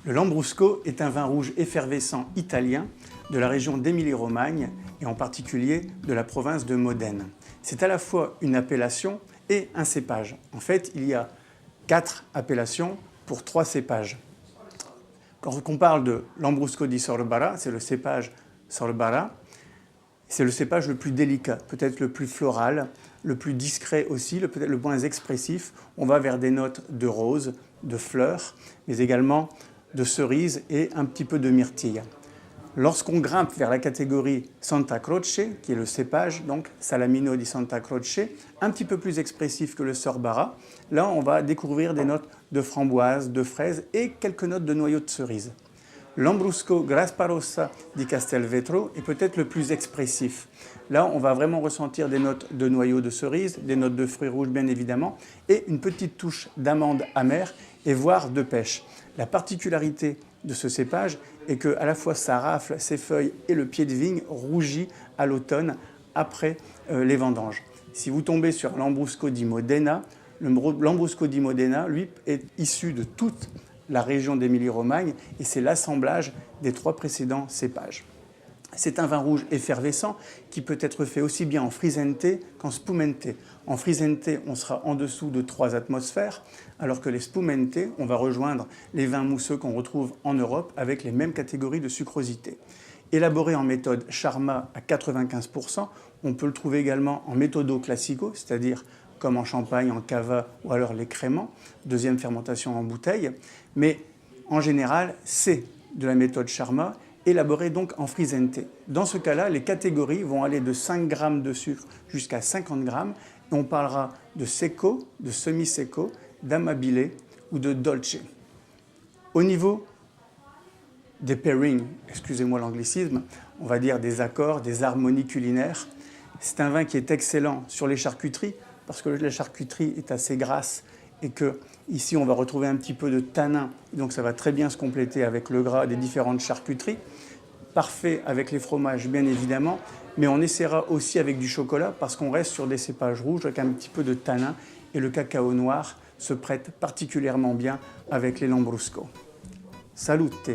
Le Lambrusco est un vin rouge effervescent italien de la région d'Émilie-Romagne et en particulier de la province de Modène. C'est à la fois une appellation et un cépage. En fait, il y a 4 appellations pour 3 cépages. Quand on parle de Lambrusco di Sorbara, c'est le cépage Sorbara. C'est le cépage le plus délicat, peut-être le plus floral, le plus discret aussi, peut-être le moins expressif. On va vers des notes de rose, de fleurs, mais également de cerises et un petit peu de myrtille. Lorsqu'on grimpe vers la catégorie Santa Croce, qui est le cépage, donc Salamino di Santa Croce, un petit peu plus expressif que le Sorbara, là on va découvrir des notes de framboise, de fraise et quelques notes de noyaux de cerise. Lambrusco Grapparossa di Castelvetro est peut-être le plus expressif. Là, on va vraiment ressentir des notes de noyaux de cerise, des notes de fruits rouges bien évidemment, et une petite touche d'amande amère et voire de pêche. La particularité de ce cépage est que à la fois ça rafle ses feuilles et le pied de vigne rougit à l'automne après les vendanges. Si vous tombez sur Lambrusco di Modena, le Lambrusco di Modena, lui, est issu de toute la région d'Émilie-Romagne et c'est l'assemblage des 3 précédents cépages. C'est un vin rouge effervescent qui peut être fait aussi bien en frisente qu'en spumante. En frisente, on sera en dessous de 3 atmosphères, alors que les spumante, on va rejoindre les vins mousseux qu'on retrouve en Europe avec les mêmes catégories de sucrosité. Élaboré en méthode Charmat à 95%, on peut le trouver également en méthodo classico, c'est-à-dire comme en champagne, en cava ou alors les créments, deuxième fermentation en bouteille. Mais en général, c'est de la méthode Charmat, élaborée donc en frisente. Dans ce cas-là, les catégories vont aller de 5 g de sucre jusqu'à 50 g. Et on parlera de secco, de semi-secco, d'amabile ou de dolce. Au niveau des pairings, excusez-moi l'anglicisme, on va dire des accords, des harmonies culinaires, c'est un vin qui est excellent sur les charcuteries, parce que la charcuterie est assez grasse et que ici on va retrouver un petit peu de tanin, donc ça va très bien se compléter avec le gras des différentes charcuteries. Parfait avec les fromages bien évidemment, mais on essaiera aussi avec du chocolat parce qu'on reste sur des cépages rouges avec un petit peu de tanin et le cacao noir se prête particulièrement bien avec les Lambrusco. Salute!